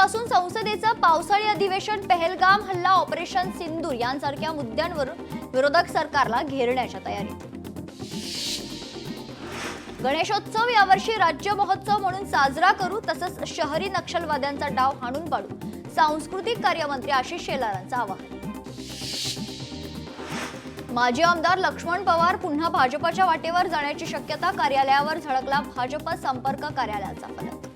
उद्यापासून संसदेचं पावसाळी अधिवेशन, पहलगाम हल्ला, ऑपरेशन सिंदूर यांसारख्या मुद्द्यांवरून विरोधक सरकारला घेरण्याच्या तयारीत. गणेशोत्सव यावर्षी राज्य महोत्सव म्हणून साजरा करू, तसंच शहरी नक्षलवाद्यांचा डाव हाणून पाडू, सांस्कृतिक कार्यमंत्री आशिष शेलारांचं आवाहन. माजी आमदार लक्ष्मण पवार पुन्हा भाजपच्या वाटेवर जाण्याची शक्यता, कार्यालयावर झळकला भाजप संपर्क कार्यालयाचा फलक.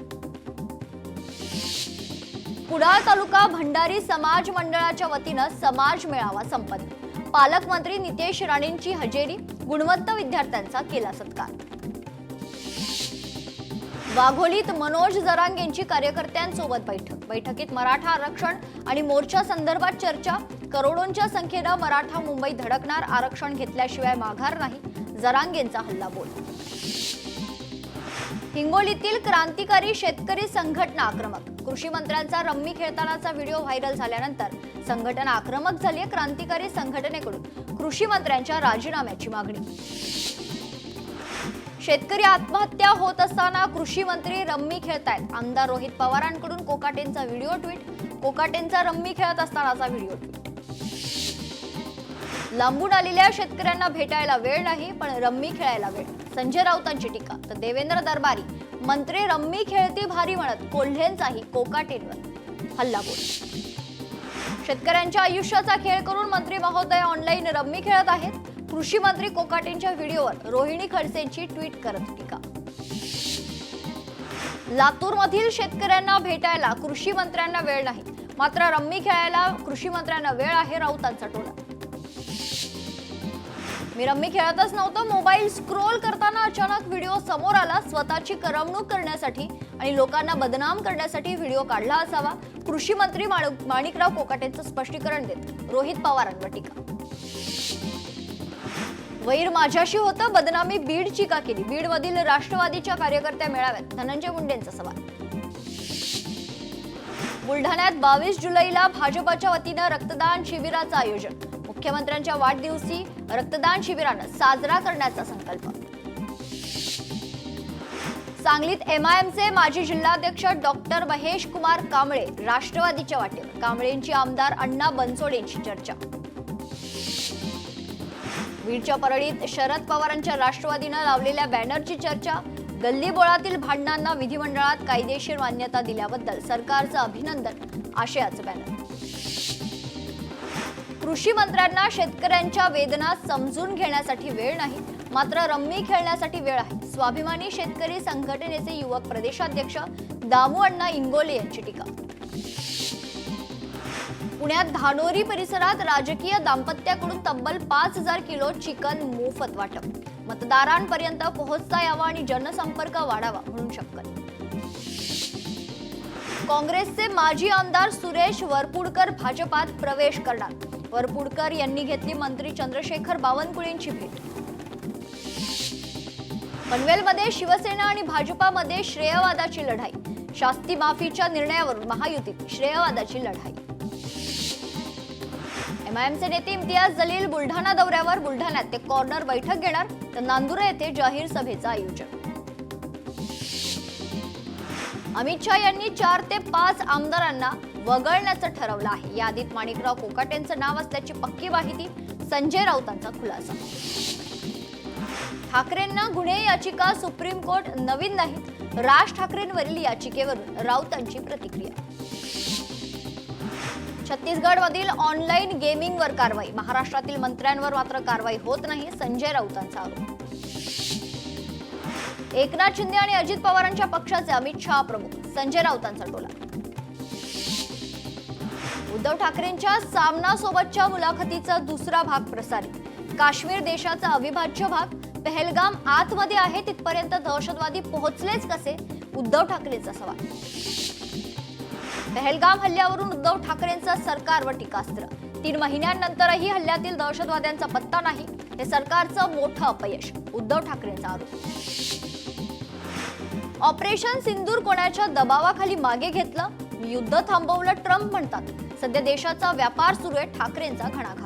कुडाळ तालुका भंडारी समाज मंडळाच्या वतीनं समाज मेळावा संपन्न. पालकमंत्री नितेश राणेंची हजेरी, गुणवंत विद्यार्थ्यांचा केला सत्कार. वाघोलीत मनोज जरांगेंची कार्यकर्त्यांसोबत बैठक. बैठकीत मराठा आरक्षण आणि मोर्चा संदर्भात चर्चा. करोडोंच्या संख्येनं मराठा मुंबई धडकणार, आरक्षण घेतल्याशिवाय माघार नाही, जरांगेंचा हल्लाबोल. हिंगोलीतील क्रांतिकारी शेतकरी संघटना आक्रमक. कृषी मंत्र्यांचा रम्मी खेळतानाचा व्हिडिओ व्हायरल झाल्यानंतर संघटना आक्रमक झाली. क्रांतिकारी संघटनेकडून कृषी मंत्र्यांच्या राजीनाम्याची मागणी. शेतकरी आत्महत्या होत असताना कृषी मंत्री रम्मी खेळतायत. आमदार रोहित पवारांकडून कोकाटेंचा व्हिडिओ ट्विट. कोकाटेंचा रम्मी खेळत असतानाचा व्हिडिओ ट्विट. लांबून आलेल्या शेतकऱ्यांना भेटायला वेळ नाही, पण रम्मी खेळायला वेळ, संजय राऊतांची टीका. तर देवेंद्र दरबारी, मंत्री रम्मी खेळती भारी म्हणत कोल्हेंचाही कोकाटेंवर हल्लाबोल. शेतकऱ्यांच्या आयुष्याचा खेळ करून मंत्री महोदय ऑनलाईन रम्मी खेळत आहेत. कृषी मंत्री कोकाटेंच्या व्हिडिओवर रोहिणी खडसेंची ट्विट करत टीका. लातूरमधील शेतकऱ्यांना भेटायला कृषी मंत्र्यांना वेळ नाही, मात्र रम्मी खेळायला कृषी मंत्र्यांना वेळ आहे, राऊतांचा टोला. मी रम्मी खेळतच नव्हतो, मोबाईल स्क्रोल करताना अचानक व्हिडिओ समोर आला. स्वतःची करमणूक करण्यासाठी आणि लोकांना बदनाम करण्यासाठी व्हिडिओ काढला असावा, कृषी मंत्री माणिकराव कोकाटेंचं स्पष्टीकरण देत रोहित पवारांवर टीका. वैर माझ्याशी होतं, बदनामी बीडची का केली? बीडमधील राष्ट्रवादीच्या कार्यकर्त्या मेळाव्यात धनंजय मुंडेंचा सवाल. बुलढाण्यात 22 जुलैला भाजपच्या वतीनं रक्तदान शिबिराचं आयोजन. मुख्यमंत्र्यांच्या वाढदिवशी रक्तदान शिबिरानं साजरा करण्याचा संकल्प. सांगलीत एमआयएमचे माजी जिल्हाध्यक्ष डॉक्टर महेश कुमार कांबळे राष्ट्रवादीच्या वाटेवर. कांबळेंची आमदार अण्णा बनसोडेंची चर्चा. बीडच्या परळीत शरद पवारांच्या राष्ट्रवादीनं लावलेल्या बॅनरची चर्चा. गल्लीबोळातील भांडणांना विधिमंडळात कायदेशीर मान्यता दिल्याबद्दल सरकारचं अभिनंदन, आशयाचं बॅनर. कृषी मंत्र्यांना शेतकऱ्यांच्या वेदना समजून घेण्यासाठी वेळ नाही, मात्र रम्मी खेळण्यासाठी वेळ आहे. स्वाभिमानी शेतकरी संघटनेचे युवक प्रदेशाध्यक्ष दामू अण्णा इंगोले यांची टीका. पुण्यात धानोरी परिसरात राजकीय दाम्पत्याकडून तब्बल 5000 किलो चिकन मोफत वाटप. मतदारांपर्यंत पोहोचता यावा आणि जनसंपर्क वाढावा म्हणून शक्कल. काँग्रेसचे माजी आमदार सुरेश वरपुडकर भाजपात प्रवेश करणार. वरपुडकर यांनी घेतली मंत्री चंद्रशेखर बावनकुळेंची भेट. पनवेलमध्ये शिवसेना आणि भाजपामध्ये श्रेयवादाची लढाई. शास्ती माफीच्या निर्णयावरून महायुतीत श्रेयवादाची लढाई. एमआयएमचे नेते इम्तियाज जलील बुलढाणा दौऱ्यावर. बुलढाण्यात ते कॉर्नर बैठक घेणार, तर नांदुरा येथे जाहीर सभेचं आयोजन. अमित शहा यांनी 4 ते 5 आमदारांना वगळण्याचं ठरवलं आहे. यादीत माणिकराव कोकाटेंचं नाव असल्याची पक्की माहिती. संजय राऊतांचा खुलासा. ठाकरेंना गुन्हे याचिका सुप्रीम कोर्ट नवीन नाहीत. राज ठाकरेंवरील याचिकेवरून राऊतांची प्रतिक्रिया. छत्तीसगडमधील ऑनलाईन गेमिंगवर कारवाई. महाराष्ट्रातील मंत्र्यांवर मात्र कारवाई होत नाही, संजय राऊतांचा आरोप. एकनाथ शिंदे आणि अजित पवारांच्या पक्षाचे अमित शहा प्रमुख, संजय राऊतांचा टोला. उद्धव ठाकरेंच्या सामनासोबतच्या मुलाखतीचा दुसरा भाग प्रसारित. काश्मीर देशाचा अविभाज्य भाग. पहलगाम आतमध्ये आहे, तिथपर्यंत दहशतवादी पोहोचलेच कसे? उद्धव ठाकरेंचा सवाल. पहलगाम हल्ल्यावरून उद्धव ठाकरेंचं सरकारवर टीकास्त्र. 3 महिन्यांनंतरही हल्ल्यातील दहशतवाद्यांचा पत्ता नाही, हे सरकारचं मोठं अपयश, उद्धव ठाकरेंचा आरोप. ऑपरेशन सिंदूर कोणाच्या दबावाखाली मागे घेतलं? युद्ध थांबवलं ट्रम्प म्हणतात. सध्या देशाचा व्यापार सुरू आहे, ठाकरेंचा घणाघात.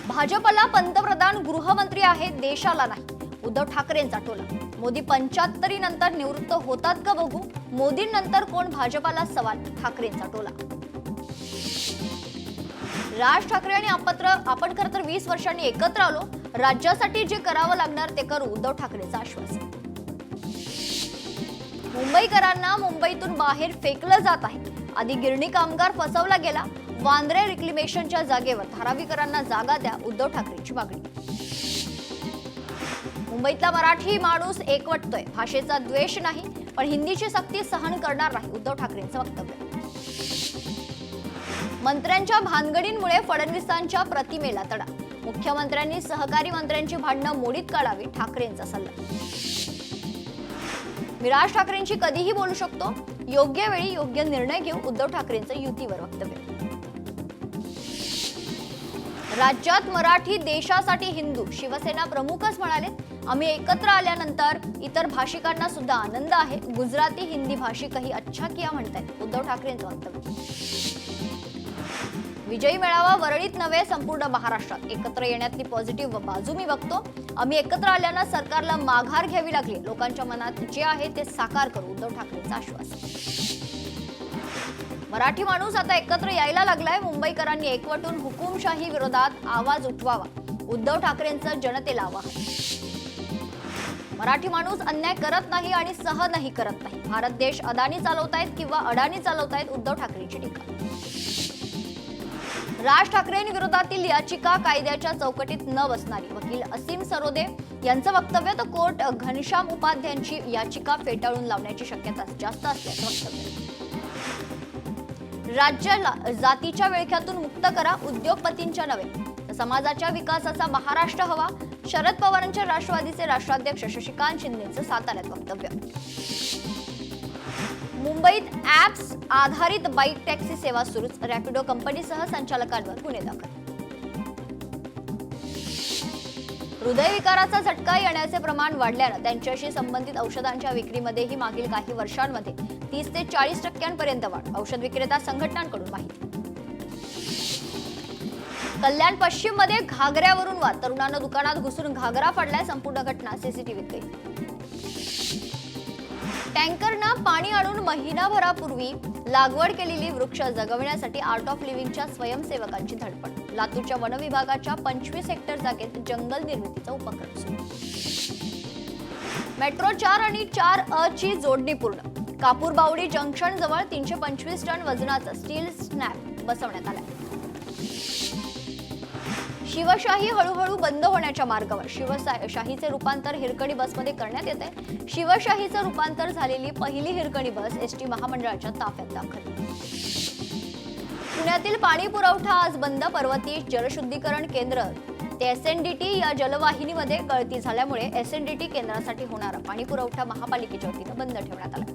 भाजपला पंतप्रधान गृहमंत्री आहे, देशाला नाही, उद्धव ठाकरेंचा टोला. मोदी 75 नंतर निवृत्त होतात का बघू. मोदींनंतर कोण भाजपाला सवाल. ठाकरेंचा टोला. राज ठाकरे आणि आपण खरं तर 20 वर्षांनी एकत्र आलो. राज्यासाठी जे करावं लागणार ते करू. उद्धव ठाकरेंचं आश्वासन. मुंबईकरांना मुंबईतून बाहेर फेकलं जात आहे. आधी गिरणी कामगार फसवला गेला. वांद्रे रिक्लेमेशनच्या जागेवर धारावीकरांना जागा द्या. उद्धव ठाकरेंची मागणी. मुंबईतला मराठी माणूस एकवटतोय. भाषेचा द्वेष नाही पण हिंदीची सक्ती सहन करणार नाही. उद्धव ठाकरेंचं वक्तव्य. मंत्र्यांच्या भानगडींमुळे फडणवीसांच्या प्रतिमेला तडा. मुख्यमंत्र्यांनी सहकारी मंत्र्यांची भांडणं मोडीत काढावी. ठाकरेंचा सल्ला. मी राज ठाकरेंशी कधीही बोलू शकतो. योग्य वेळी योग्य निर्णय घेऊ. उद्धव ठाकरेंचं युतीवर वक्तव्य. राज्यात मराठी देशासाठी हिंदू. शिवसेना प्रमुखच म्हणाले आम्ही एकत्र आल्यानंतर इतर भाषिकांना सुद्धा आनंद आहे. गुजराती हिंदी भाषिकही अच्छा किया म्हणतायत. उद्धव ठाकरेंचं वक्तव्य. विजयी मेळावा वरळीत नव्हे संपूर्ण महाराष्ट्रात. एकत्र येण्यातली पॉझिटिव्ह बाजू मी बघतो. आम्ही एकत्र आल्यानं सरकारला माघार घ्यावी लागली. लोकांच्या मनात जे आहे ते साकार करू. उद्धव ठाकरेंचं आश्वासन. मराठी माणूस आता एकत्र यायला लागलाय. मुंबईकरांनी एकवटून हुकुमशाही विरोधात आवाज उठवावा. उद्धव ठाकरेंचं जनतेला आवाहन. मराठी माणूस अन्याय करत नाही आणि सहनही करत नाही. भारत देश अदानी चालवतायत किंवा अडाणी चालवतायत. उद्धव ठाकरेंची टीका. राज ठाकरेंविरोधातील याचिका कायद्याच्या चौकटीत न बसणारी. वकील असीम सरोदे यांचं वक्तव्य. तर कोर्ट घनश्याम उपाध्यायांची याचिका फेटाळून लावण्याची शक्यता जास्त असल्याचं वक्तव्य. राज्याला जातीच्या विळख्यातून मुक्त करा. उद्योगपतींच्या नव्हे तर समाजाच्या विकासाचा महाराष्ट्र हवा. शरद पवारांच्या राष्ट्रवादीचे राष्ट्राध्यक्ष शशिकांत शिंदेंचं साताऱ्यात वक्तव्य. मुंबईत ऍप्स आधारित बाईक टॅक्सी सेवा सुरूच. रॅपिडो कंपनीसह संचालकांवर गुन्हे दाखल. हृदयविकाराचा झटका येण्याचे प्रमाण वाढल्यानं त्यांच्याशी संबंधित औषधांच्या विक्रीमध्येही मागील काही वर्षांमध्ये 30 ते 40% वाढ. औषध विक्रेता संघटनांकडून माहिती. कल्याण पश्चिम मध्ये घागऱ्यावरून वाद. तरुणानं दुकानात घुसून घागरा फाडलाय. संपूर्ण घटना सीसीटीव्हीत कैद. टँकरना पाणी आणून महिनाभरापूर्वी लागवड केलेली वृक्ष जगविण्यासाठी आर्ट ऑफ लिव्हिंगच्या स्वयंसेवकांची धडपड. लातूरच्या वन विभागाच्या 25 हेक्टर जागेत जंगल निर्मितीचा उपक्रम सुरू. मेट्रो 4 आणि 4A ची जोडणी पूर्ण. कापूरबावडी जंक्शन जवळ 325 टन वजनाचं स्टील स्लॅब बसवण्यात आलाय. शिवशाही हळूहळू बंद होण्याच्या मार्गावर. शिवशाहीचे रूपांतर हिरकणी बसमध्ये करण्यात येते. शिवशाहीचं रूपांतर झालेली पहिली हिरकणी बस एसटी महामंडळाच्या ताफ्यात दाखल. पुण्यातील पाणी पुरवठा आज बंद. पर्वती जलशुद्धीकरण केंद्र ते एसएनडीटी या जलवाहिनीमध्ये गळती झाल्यामुळे एसएनडीटी केंद्रासाठी होणारा पाणी पुरवठा महापालिकेच्या वतीनं बंद ठेवण्यात आला.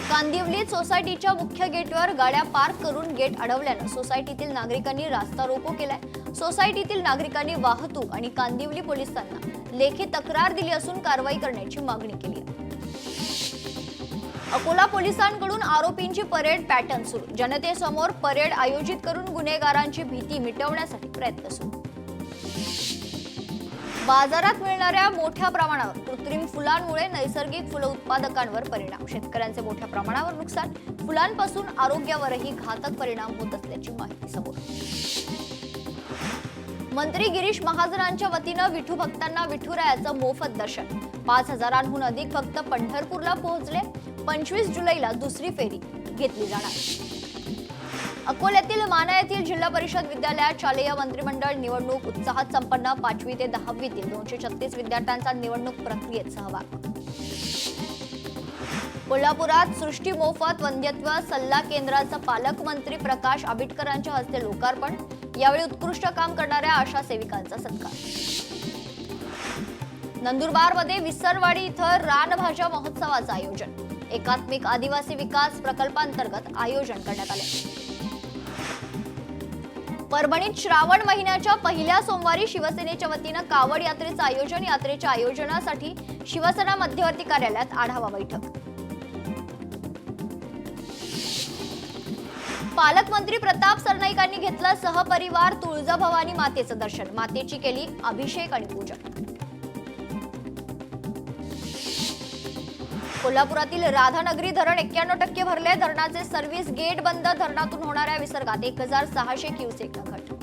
कांदिवलीत सोसायटीच्या मुख्य गेटवर गाड्या पार्क करून गेट अडवल्यानं सोसायटीतील नागरिकांनी रास्ता रोको केलाय. सोसायटीतील नागरिकांनी वाहतूक आणि कांदिवली पोलिसांना लेखी तक्रार दिली असून कारवाई करण्याची मागणी केली आहे. अकोला पोलिसांकडून आरोपींची परेड पॅटर्न सुरू. जनतेसमोर परेड आयोजित करून गुन्हेगारांची भीती मिटवण्यासाठी प्रयत्न सुरू. बाजारात मिळणाऱ्या मोठ्या प्रमाणावर कृत्रिम फुलांमुळे नैसर्गिक फुलं उत्पादकांवर परिणाम. शेतकऱ्यांचे मोठ्या प्रमाणावर नुकसान. फुलांपासून आरोग्यावरही घातक परिणाम होत असल्याची माहिती समोर. मंत्री गिरीश महाजनांच्या वतीनं विठू भक्तांना विठुरायाचं मोफत दर्शन. 5000हून अधिक भक्त पंढरपूरला पोहोचले. 25 जुलैला दुसरी फेरी घेतली जाणार. अकोल्यातील माना येथील जिल्हा परिषद विद्यालयात शालेय मंत्रिमंडळ निवडणूक उत्साहात संपन्न. 5वी ते 10वीतील 236 विद्यार्थ्यांचा निवडणूक प्रक्रियेत सहभाग. कोल्हापुरात सृष्टी मोफत वंध्यत्व सल्ला केंद्राचं पालकमंत्री प्रकाश आंबेडकरांच्या हस्ते लोकार्पण. यावेळी उत्कृष्ट काम करणाऱ्या आशा सेविकांचा सत्कार. नंदुरबारमध्ये विसरवाडी इथं रानभाज्या महोत्सवाचं आयोजन. एकात्मिक आदिवासी विकास प्रकल्पांतर्गत आयोजन करण्यात आले. परभणीत श्रावण महिन्याच्या पहिल्या सोमवारी शिवसेनेच्या वतीनं कावड यात्रेचं आयोजन. यात्रेच्या आयोजनासाठी शिवसेना मध्यवर्ती कार्यालयात आढावा बैठक. पालकमंत्री प्रताप सरनाईकांनी घेतलं सहपरिवार तुळजाभवानी मातेचं दर्शन. मातेची केली अभिषेक आणि पूजा. कोल्हापुरातील राधानगरी धरण 91% भरले. धरणाचे सर्व्हिस गेट बंद. धरणातून होणाऱ्या विसर्गात 1600 क्युसेक घट.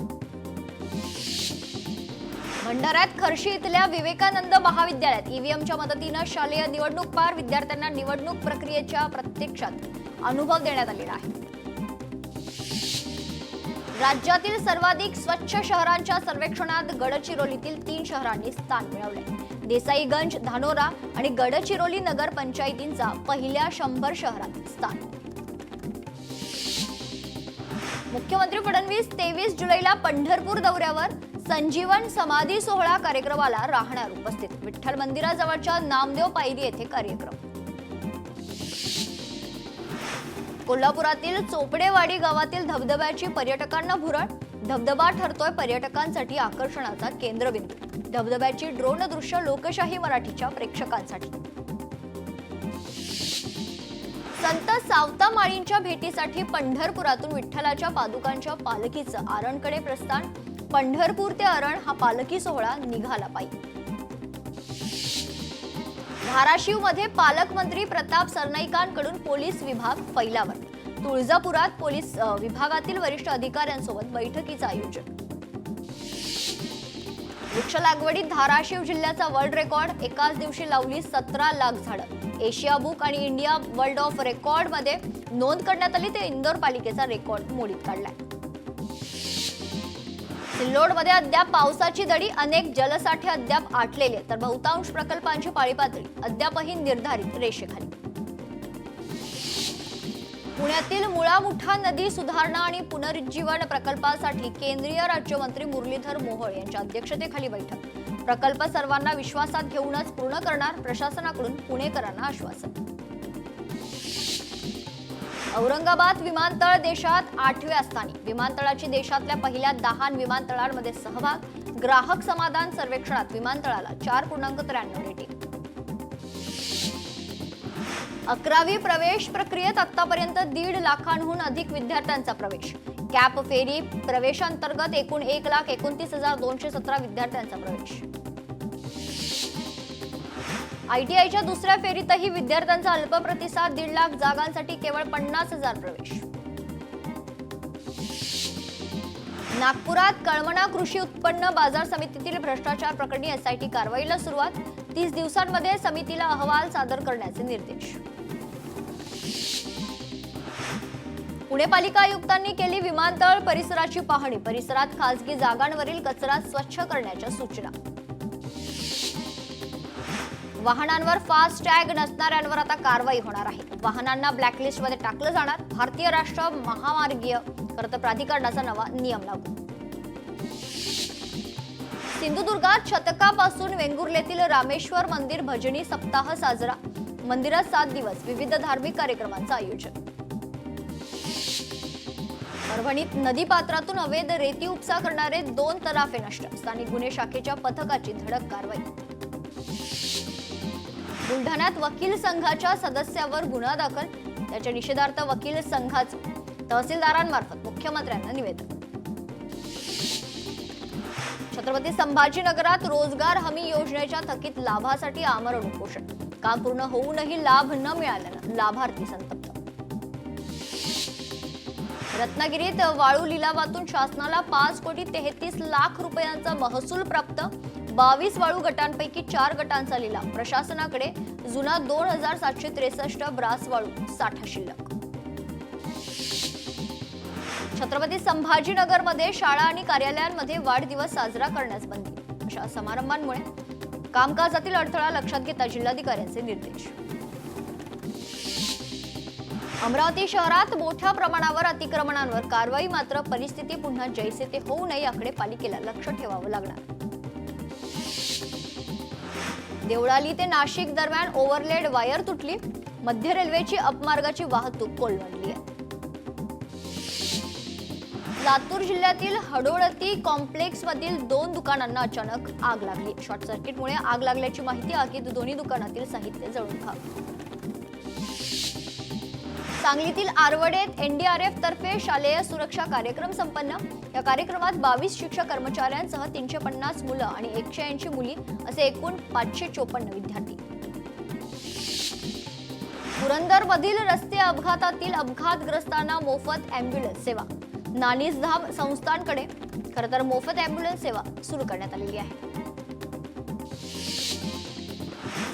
भंडाऱ्यात खर्शी इथल्या विवेकानंद महाविद्यालयात ईव्हीएमच्या मदतीनं शालेय निवडणूक पार. विद्यार्थ्यांना निवडणूक प्रक्रियेच्या प्रत्यक्षात अनुभव देण्यात आलेला आहे. राज्यातील सर्वाधिक स्वच्छ शहरांच्या सर्वेक्षणात गडचिरोलीतील 3 शहरांनी स्थान मिळवले. देसाईगंज, धानोरा आणि गडचिरोली नगर पंचायतींचा पहिल्या 100 शहरात स्थान. मुख्यमंत्री फडणवीस 23 जुलैला पंढरपूर दौऱ्यावर. संजीवन समाधी सोहळा कार्यक्रमाला राहणार उपस्थित. विठ्ठल मंदिराजवळच्या नामदेव पायरी येथे कार्यक्रम. कोल्हापुरातील चोपडेवाडी गावातील धबधब्याची पर्यटकांना भुरळ. धबधबा ठरतोय पर्यटकांसाठी आकर्षणाचा केंद्रबिंदू. धबधब्याची ड्रोन दृश्य लोकशाही मराठीच्या प्रेक्षकांसाठी. संत सावता माळींच्या भेटीसाठी पंढरपुरातून विठ्ठलाच्या पादुकांच्या पालखीचं आरणकडे प्रस्थान. पंढरपूर ते अरण हा पालखी सोहळा निघाला पाहिजे. धाराशिवमध्ये पालकमंत्री प्रताप सरनाईकांकडून पोलीस विभाग फैलावर. तुळजापुरात पोलीस विभागातील वरिष्ठ अधिकाऱ्यांसोबत बैठकीचं आयोजन. वृक्ष लागवडीत धाराशिव जिल्ह्याचा वर्ल्ड रेकॉर्ड. एकाच दिवशी लावली 17 लाख झाडं. एशिया बुक आणि इंडिया वर्ल्ड ऑफ रेकॉर्ड मध्ये नोंद करण्यात आली. ते इंदोर पालिकेचा रेकॉर्ड मोडीत काढलाय. सिल्लोडमध्ये अद्याप पावसाची दडी. अनेक जलसाठे अद्याप आटलेले तर बहुतांश प्रकल्पांची पाणी पातळी अद्यापही निर्धारित रेषेखाली. पुण्यातील मुळा मुठा नदी सुधारणा आणि पुनरुज्जीवन प्रकल्पासाठी केंद्रीय राज्यमंत्री मुरलीधर मोहोळ यांच्या अध्यक्षतेखाली बैठक. प्रकल्प सर्वांना विश्वासात घेऊनच पूर्ण करणार. प्रशासनाकडून पुणेकरांना आश्वासन. औरंगाबाद विमानतळ देशात 8व्या स्थानी. विमानतळाची देशातल्या पहिल्या 10 विमानतळांमध्ये सहभाग. ग्राहक समाधान सर्वेक्षणात विमानतळाला 4.93 रेटिंग. 11वी प्रवेश प्रक्रियेत आतापर्यंत 1.5 लाखांहून अधिक विद्यार्थ्यांचा प्रवेश. कॅप फेरी प्रवेशांतर्गत एकूण 1,29,217 विद्यार्थ्यांचा प्रवेश. आयटीआयच्या दुसऱ्या फेरीतही विद्यार्थ्यांचा अल्प प्रतिसाद. 1.5 लाख जागांसाठी केवळ 50,000 प्रवेश. नागपुरात कळमना कृषी उत्पन्न बाजार समितीतील भ्रष्टाचार प्रकरणी एसआयटी कारवाईला सुरुवात. 30 दिवसांमध्ये समितीला अहवाल सादर करण्याचे निर्देश. पुणे पालिका आयुक्तांनी केली विमानतळ परिसराची पाहणी. परिसरात खासगी जागांवरील कचरा स्वच्छ करण्याच्या सूचना. वाहनांवर फास्ट टॅग नसणाऱ्यांवर आता कारवाई होणार आहे. वाहनांना ब्लॅकलिस्टमध्ये टाकलं जाणार. भारतीय राष्ट्रीय महामार्गीय प्राधिकरणाचा नवा नियम लागू. सिंधुदुर्गात शतकापासून वेंगुर्लेतील रामेश्वर मंदिर भजनी सप्ताह साजरा. मंदिरात 7 दिवस विविध धार्मिक कार्यक्रमांचं आयोजन. परभणीत नदीपात्रातून अवैध रेती उपसा करणारे 2 तराफे नष्ट. स्थानिक गुन्हे शाखेच्या पथकाची धडक कारवाई. बुलढाण्यात वकील संघाच्या सदस्यावर गुन्हा दाखल. त्याच्या निषेधार्थ वकील संघाचं तहसीलदारांमार्फत मुख्यमंत्र्यांना निवेदन. छत्रपती संभाजीनगरात रोजगार हमी योजनेच्या थकीत लाभासाठी आमरण उपोषण. काम पूर्ण होऊनही लाभ न मिळाल्यानं लाभार्थी संतप्त. रत्नागिरीत वाळू लिलावातून शासनाला 5,33,00,000 रुपयांचा महसूल प्राप्त. 22 वाळू गटांपैकी 4 गटांचा लिलाव. प्रशासनाकडे जुना 2,763 ब्रास वाळू साठा शिल्लक. छत्रपती संभाजीनगरमध्ये शाळा आणि कार्यालयांमध्ये वाढदिवस साजरा करण्यास बंदी. अशा समारंभांमुळे कामकाजातील अडथळा लक्षात घेता जिल्हाधिकाऱ्यांचे निर्देश. अमरावती शहरात मोठ्या प्रमाणावर अतिक्रमणांवर कारवाई. मात्र परिस्थिती पुन्हा जैसे ते होऊ नये याकडे पालिकेला लक्ष ठेवावं लागणार. देवळाली ते नाशिक दरम्यान ओव्हरलेड वायर तुटली. मध्य रेल्वेची अपमार्गाची वाहतूक कोलमडली आहे. लातूर जिल्ह्यातील हडोळती कॉम्प्लेक्स मधील 2 दुकानांना अचानक आग लागली. शॉर्ट सर्किटमुळे आग लागल्याची माहिती. आगीत दोन्ही दुकानातील साहित्य जळून खाक. सांगलीतील आरवडेत एनडीआरएफ तर्फे शालेय सुरक्षा कार्यक्रम संपन्न. या कार्यक्रमात 22 शिक्षक कर्मचाऱ्यांसह 350 मुलं आणि 180 मुली असे एकूण 554 विद्यार्थी. पुरंदरमधील रस्ते अपघातातील अपघातग्रस्तांना मोफत अँब्युलन्स सेवा नानीसधाम संस्थांकडे खरं तर मोफत अँब्युलन्स सेवा सुरू करण्यात आलेली आहे.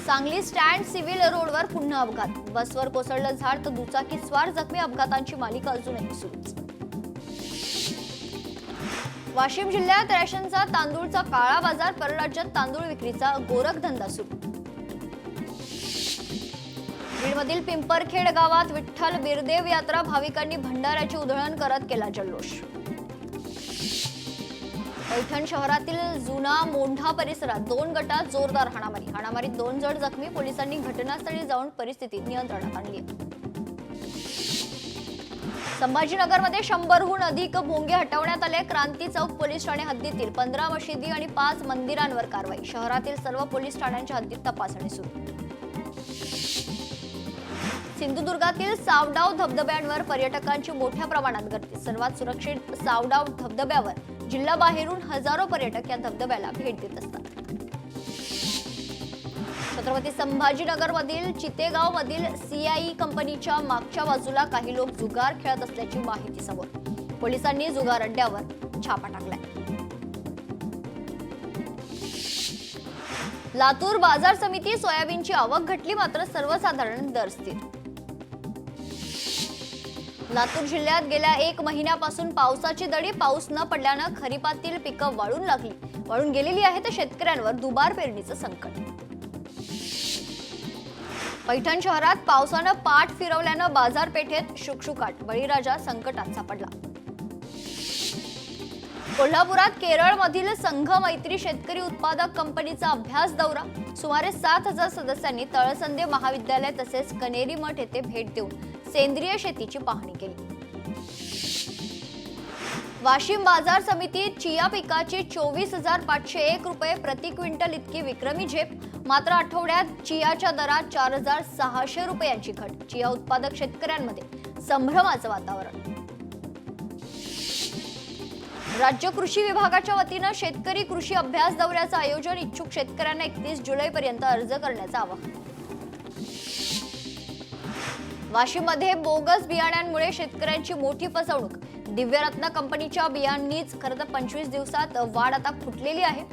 सांगली स्टँड सिव्हिल रोडवर पुन्हा अपघात, बसवर कोसळलं झाड तर दुचाकी स्वार जखमी, अपघातांची मालिका अजूनही सुरूच. वाशिम जिल्ह्यात रेशनचा तांदूळचा काळा बाजार, परराज्यात तांदूळ विक्रीचा गोरखधंदा सुरू. बीडमधील पिंपरखेड गावात विठ्ठल बिरदेव यात्रा, भाविकांनी भंडाऱ्याची उधळण करत केला जल्लोष. पैठण शहरातील जुना मोंढा परिसरात 2 गटात जोरदार हाणामारीत 2 जण जखमी, पोलिसांनी घटनास्थळी जाऊन परिस्थिती नियंत्रणात आणली. संभाजीनगरमध्ये 100हून अधिक भोंगे हटवण्यात आले. क्रांती चौक पोलीस ठाणे हद्दीतील 15 मशिदी आणि 5 मंदिरांवर कारवाई, शहरातील सर्व पोलीस ठाण्यांच्या हद्दीत तपासणी सुरू. सिंधुदुर्गातील सावडाव धबधब्यांवर पर्यटकांची मोठ्या प्रमाणात गर्दी, सर्वात सुरक्षित सावडाव धबधब्यावर जिल्ह्याबाहेरून हजारो पर्यटक या धबधब्याला भेट देत असतात. छत्रपती संभाजीनगरमधील चितेगाव मधील सीआई कंपनीच्या मागच्या बाजूला काही लोक जुगार खेळत असल्याची माहिती समोर, पोलिसांनी जुगार अड्ड्यावर छापा टाकलाय. लातूर बाजार समिती, सोयाबीनची आवक घटली मात्र सर्वसाधारण दर स्थिर. लातूर जिल्ह्यात गेल्या 1 महिन्यापासून पावसाची दडी, पाऊस न पडल्यानं खरीपातील पिकं वाळून गेलेली आहे तर शेतकऱ्यांवर दुबार पेरणीचं संकट. पैठण शहरात पावसानं पाठ फिरवल्यानं बाजारपेठेत शुकशुकाट, बळीराजा संकटात सापडला. कोल्हापुरात केरळमधील संघ मैत्री शेतकरी उत्पादक कंपनीचा अभ्यास दौरा, सुमारे 7000 सदस्यांनी तळसंदे महाविद्यालय तसेच कनेरी मठ येथे भेट देऊन सेंद्रिय शेतीची पाहणी केली. वाशिम बाजार समितीत चिया पिकाची 24,501 रुपये प्रति क्विंटल इतकी विक्रमी झेप, मात्र आठवड्यात चियाच्या दरात 4,600 रुपयांची घट, चिया उत्पादक शेतकऱ्यांमध्ये संभ्रमाचं वातावरण. राज्य कृषी विभागाच्या वतीनं शेतकरी कृषी अभ्यास दौऱ्याचं आयोजन, इच्छुक शेतकऱ्यांना 31 जुलैपर्यंत अर्ज करण्याचं आवाहन. वाशिममध्ये बोगस बियाण्यांमुळे शेतकऱ्यांची मोठी फसवणूक, दिव्यरत्न कंपनीच्या बियांनीच खरं तर 25 दिवसात वाढ आता फुटलेली आहे.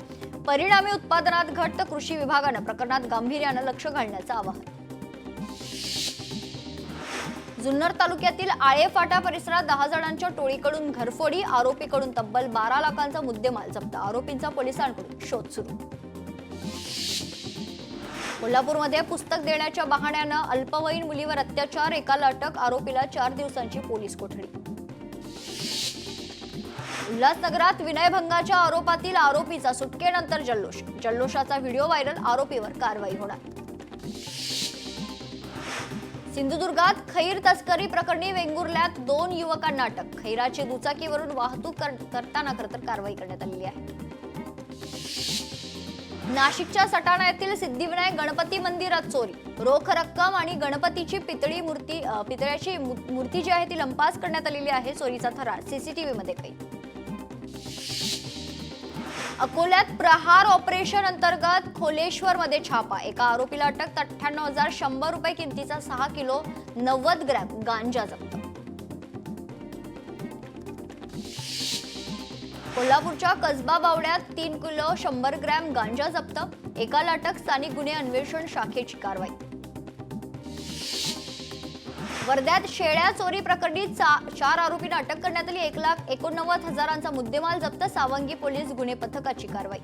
परिणामी उत्पादनात घट, तर कृषी विभागानं प्रकरणात गांभीर्यानं लक्ष घालण्याचं आवाहन. जुन्नर तालुक्यातील आळेफाटा परिसरात 10 जणांच्या टोळीकडून घरफोडी, आरोपीकडून तब्बल 12 लाखांचा मुद्देमाल जप्त, आरोपींचा पोलिसांकडून शोध सुरू. कोल्हापूरमध्ये पुस्तक देण्याच्या बहाण्यानं अल्पवयीन मुलीवर अत्याचार, एकाला अटक, आरोपीला 4 दिवसांची पोलीस कोठडी. उल्हासनगरात विनयभंगाच्या आरोपातील आरोपीचा सुटकेनंतर जल्लोषाचा व्हिडिओ व्हायरल, आरोपीवर कारवाई होणार. सिंधुदुर्गात खैर तस्करी प्रकरणी वेंगुर्ल्यात 2 युवकांना अटक, खैराची दुचाकीवरून वाहतूक करताना कारवाई करण्यात आलेली आहे. नाशिकच्या सटाणा येथील सिद्धिविनायक गणपती मंदिरात चोरी, रोख रक्कम आणि गणपतीची पितळ्याची मूर्ती जी आहे ती लंपास करण्यात आलेली आहे. चोरीचा थरार सीसीटीव्ही मध्ये कैद. अकोल्यात प्रहार ऑपरेशन अंतर्गत खोलेश्वर मध्ये छापा, एका आरोपीला अटक, 98,100 रुपये किमतीचा 6 किलो 90 ग्रॅम गांजा जप्त. कोल्हापूरच्या कसबा बावड्यात 3 किलो 100 ग्रॅम गांजा जप्त, एकाला अटक, स्थानिक गुन्हे अन्वेषण शाखेची कारवाई. वर्ध्यात शेळ्या चोरी प्रकरणी 4 आरोपींना अटक करण्यात आली, 1,89,000चा मुद्देमाल जप्त, सावंगी पोलीस गुन्हे पथकाची कारवाई.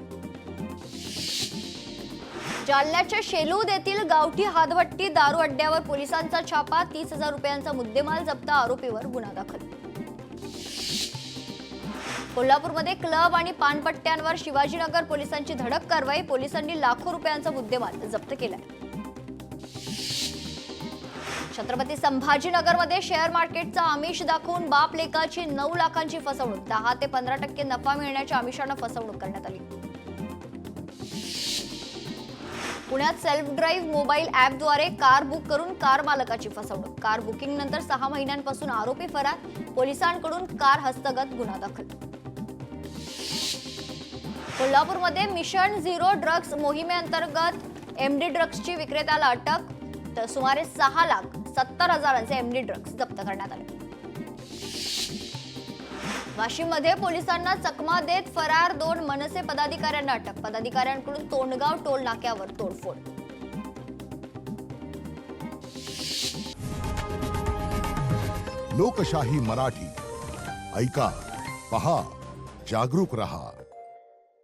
जालन्याच्या शेलूद येथील गावठी हातभट्टी दारू अड्ड्यावर पोलिसांचा छापा, 30,000 रुपयांचा मुद्देमाल जप्त, आरोपीवर गुन्हा दाखल. कोल्हापूरमध्ये क्लब आणि पानपट्ट्यांवर शिवाजीनगर पोलिसांची धडक कारवाई, पोलिसांनी लाखो रुपयांचा मुद्देमाल जप्त केलाय. छत्रपती संभाजीनगरमध्ये शेअर मार्केटचा आमिष दाखवून बाप लेकाची 9 लाखांची फसवणूक, 10 ते 15% नफा मिळण्याच्या आमिषानं फसवणूक करण्यात आली. पुण्यात सेल्फ ड्राईव्ह मोबाईल ॲपद्वारे कार बुक करून कार मालकाची फसवणूक, कार बुकिंग नंतर 6 महिन्यांपासून आरोपी फरार, पोलिसांकडून कार हस्तगत, गुन्हा दाखल. कोल्हापूरमध्ये मिशन झिरो ड्रग्ज मोहिमेअंतर्गत एमडी ड्रग्जची विक्रेत्याला अटक, तर सुमारे 6 लाख 70,000चे एमडी ड्रग्ज जप्त करण्यात आले. वाशिममध्ये पोलिसांना चकमा देत फरार 2 मनसे पदाधिकाऱ्यांना अटक. पदाधिकाऱ्यांकडून तोंडगाव टोल नाक्यावर तोडफोड. लोकशाही मराठी ऐका, पहा, जागरूक रहा.